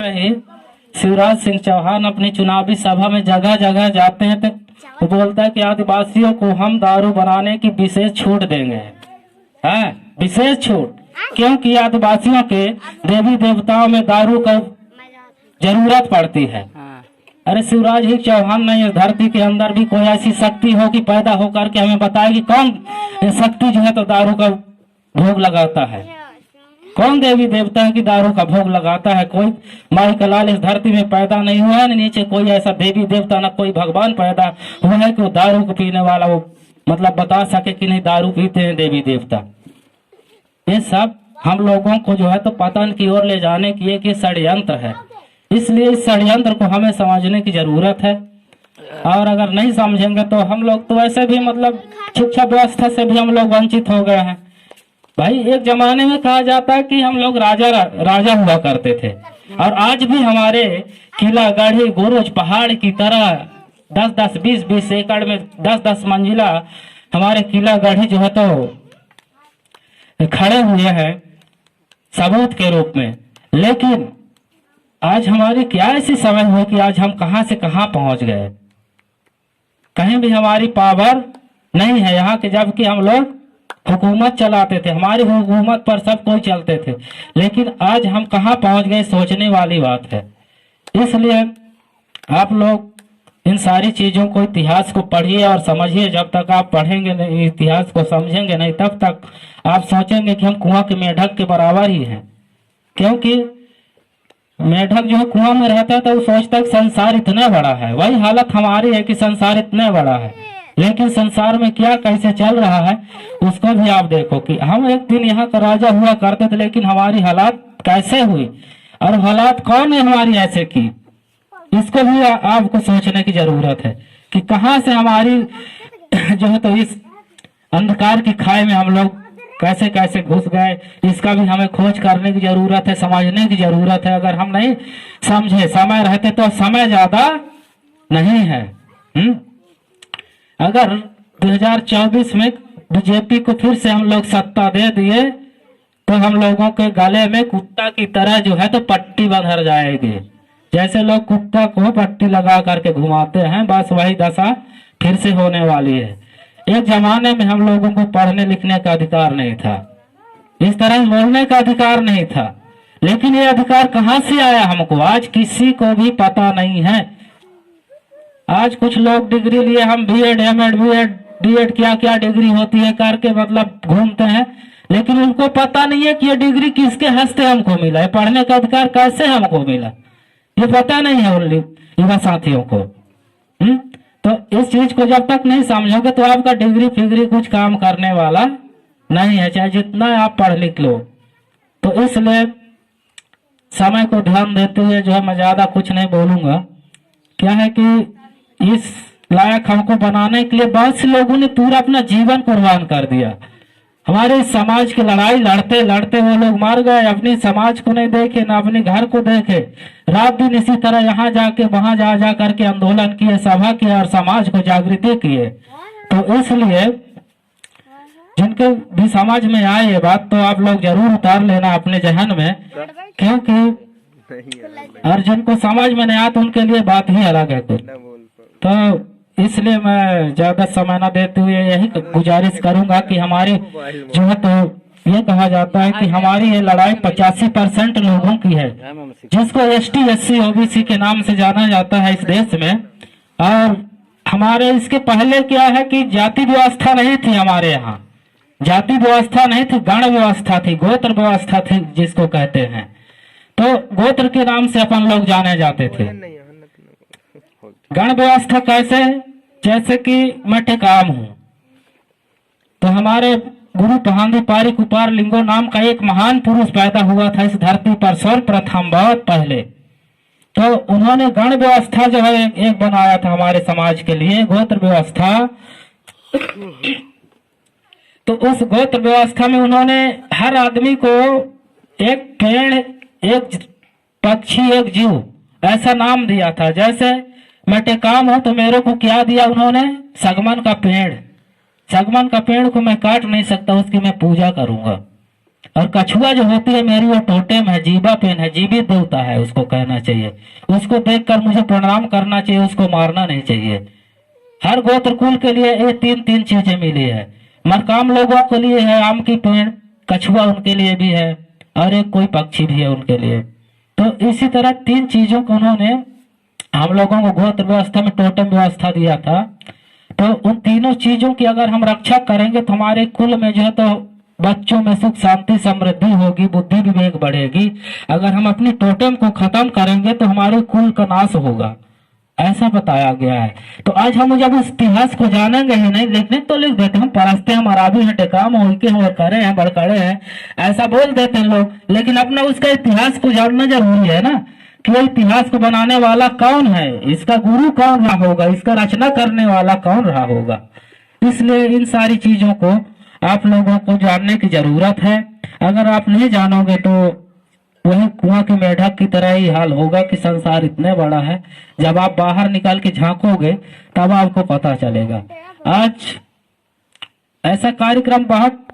में शिवराज सिंह चौहान अपनी चुनावी सभा में जगह जगह जाते हैं तो बोलता है कि आदिवासियों को हम दारू बनाने की विशेष छूट देंगे। विशेष छूट, क्योंकि आदिवासियों के देवी देवताओं में दारू का जरूरत पड़ती है। अरे शिवराज सिंह चौहान ने इस धरती के अंदर भी कोई ऐसी शक्ति हो कि पैदा होकर के हमें बताए कि कौन शक्ति जो है तो दारू का भोग लगाता है, कौन देवी देवता है कि दारू का भोग लगाता है। कोई माई का लाल इस धरती में पैदा नहीं हुआ है, न नीचे कोई ऐसा देवी देवता न कोई भगवान पैदा हुआ है कि वो दारू को पीने वाला वो मतलब बता सके कि नहीं दारू पीते हैं देवी देवता। ये सब हम लोगों को जो है तो पतन की ओर ले जाने की एक षड्यंत्र है। इसलिए इस षड्यंत्र को हमें समझने की जरूरत है। और अगर नहीं समझेंगे तो हम लोग तो ऐसे भी मतलब शिक्षा व्यवस्था से भी हम लोग वंचित हो गए हैं। भाई एक जमाने में कहा जाता है कि हम लोग राजा हुआ करते थे, और आज भी हमारे किला गढ़ी गुरुज पहाड़ की तरह 10-10 20-20 एकड़ में 10-10 मंजिला हमारे किला गढ़ी जो है तो खड़े हुए हैं सबूत के रूप में। लेकिन आज हमारी क्या ऐसी समय हुई कि आज हम कहां से कहां पहुंच गए। कहीं भी हमारी पावर नहीं है यहाँ के, जबकि हम लोग हुकूमत चलाते थे, हमारी हुकूमत पर सब कोई चलते थे। लेकिन आज हम कहां पहुंच गए, सोचने वाली बात है। इसलिए आप लोग इन सारी चीजों को, इतिहास को पढ़िए और समझिए। जब तक आप पढ़ेंगे नहीं, इतिहास को समझेंगे नहीं, तब तक आप सोचेंगे कि हम कुआं के मेढक के बराबर ही हैं। क्योंकि मेढक जो है कुआं में रहता है तो वो सोचता है कि संसार इतना बड़ा है। वही हालत हमारी है कि संसार इतना बड़ा है, लेकिन संसार में क्या कैसे चल रहा है उसको भी आप देखो। कि हम एक दिन यहाँ का राजा हुआ करते थे, लेकिन हमारी हालात कैसे हुई और हालात कौन ने हमारी ऐसे की, इसको भी आपको सोचने की जरूरत है कि कहां से हमारी जो है तो इस अंधकार की खाई में हम लोग कैसे कैसे घुस गए। इसका भी हमें खोज करने की जरूरत है, समझने की जरूरत है। अगर हम नहीं समझे, समय रहते तो समय ज्यादा नहीं है। अगर 2024 में बीजेपी को फिर से हम लोग सत्ता दे दिए तो हम लोगों के गले में कुत्ता की तरह जो है तो पट्टी बंध जाएगी। जैसे लोग कुत्ता को पट्टी लगा करके घुमाते हैं, बस वही दशा फिर से होने वाली है। एक जमाने में हम लोगों को पढ़ने लिखने का अधिकार नहीं था, इस तरह बोलने का अधिकार नहीं था। लेकिन ये अधिकार कहां से आया हमको, आज किसी को भी पता नहीं है। आज कुछ लोग डिग्री लिए, हम बीएड एमएड बीएड डीएड क्या क्या डिग्री होती है करके मतलब घूमते हैं, लेकिन उनको पता नहीं है कि ये डिग्री किसके हस्ते हमको मिला है, पढ़ने का अधिकार कैसे हमको मिला, ये पता नहीं है उन युवा साथियों को। तो इस चीज को जब तक नहीं समझोगे तो आपका डिग्री फिग्री कुछ काम करने वाला नहीं है, चाहे जितना आप पढ़ लिख लो। तो इसलिए समय को ध्यान देते हुए जो है मैं ज्यादा कुछ नहीं बोलूंगा। क्या है कि इस लायक हमको बनाने के लिए बहुत से लोगों ने पूरा अपना जीवन कुर्बान कर दिया। हमारे समाज की लड़ाई लड़ते लड़ते वो लोग मर गए, अपनी समाज को नहीं देखे, ना अपने घर को देखे। रात दिन इसी तरह यहाँ जाके वहां जा करके आंदोलन किए, सभा किए और समाज को जागृति किए। तो इसलिए जिनके भी समझ में आए ये बात तो आप लोग जरूर उतार लेना अपने जहन में, क्योंकि और जिनको समझ में नहीं आया तो उनके लिए बात ही अलग है कुछ। तो इसलिए मैं ज्यादा समय न देते हुए यही गुजारिश करूंगा कि हमारी जो है तो ये कहा जाता है कि हमारी ये लड़ाई 85% लोगों की है, जिसको एसटी एससी ओबीसी के नाम से जाना जाता है इस देश में। और हमारे इसके पहले क्या है कि जाति व्यवस्था नहीं थी हमारे यहाँ, जाति व्यवस्था नहीं थी, गण व्यवस्था थी, गोत्र व्यवस्था थी जिसको कहते हैं। तो गोत्र के नाम से अपन लोग जाने जाते थे। गण व्यवस्था कैसे, जैसे कि मैं टेकाम हूं तो हमारे गुरु पहांदी पारी कुपार लिंगो नाम का एक महान पुरुष पैदा हुआ था इस धरती पर सर्वप्रथम बहुत पहले। तो उन्होंने गण व्यवस्था जो है एक बनाया था हमारे समाज के लिए, गोत्र व्यवस्था। तो उस गोत्र व्यवस्था में उन्होंने हर आदमी को एक पेड़, एक पक्षी, एक जीव ऐसा नाम दिया था। जैसे मैं टेकाम हूं तो मेरे को क्या दिया उन्होंने, सगमन का पेड़। सगमन का पेड़ को मैं काट नहीं सकता, उसकी मैं पूजा करूंगा। और कछुआ जो होती है मेरी, वो टोटेम है, जीवा पेन है, जीवित देवता है, उसको कहना चाहिए। उसको देखकर मुझे प्रणाम करना चाहिए, उसको मारना नहीं चाहिए। हर गोत्र कुल के लिए ये तीन तीन चीजें मिली है। मरकाम लोगों के लिए है आम की पेड़, कछुआ उनके लिए भी है, और एक कोई पक्षी भी है उनके लिए। तो इसी तरह तीन चीजों को उन्होंने हम लोगों को गोत्र व्यवस्था में टोटम व्यवस्था दिया था। तो उन तीनों चीजों की अगर हम रक्षा करेंगे तो हमारे कुल में जो है तो बच्चों में सुख शांति समृद्धि होगी, बुद्धि विवेक बढ़ेगी। अगर हम अपनी टोटम को खत्म करेंगे तो हमारे कुल का नाश होगा, ऐसा बताया गया है। तो आज हम जब इस इतिहास को जानेंगे ही नहीं, लिखने तो लिख देते हम, परस्ते हम अराबी हैं, टेकाम होके हैं, करे हैं, बड़कड़े हैं, ऐसा बोल देते हैं लोग। लेकिन अपना उसका इतिहास को जानना जरूरी है ना, कि वो इतिहास को बनाने वाला कौन है, इसका गुरु कौन रहा होगा, इसका रचना करने वाला कौन रहा होगा। इसलिए इन सारी चीजों को आप लोगों को जानने की जरूरत है। अगर आप नहीं जानोगे तो वही कुआं के मेढक की तरह ही हाल होगा कि संसार इतने बड़ा है, जब आप बाहर निकाल के झांकोगे तब आपको पता चलेगा। आज ऐसा कार्यक्रम बहुत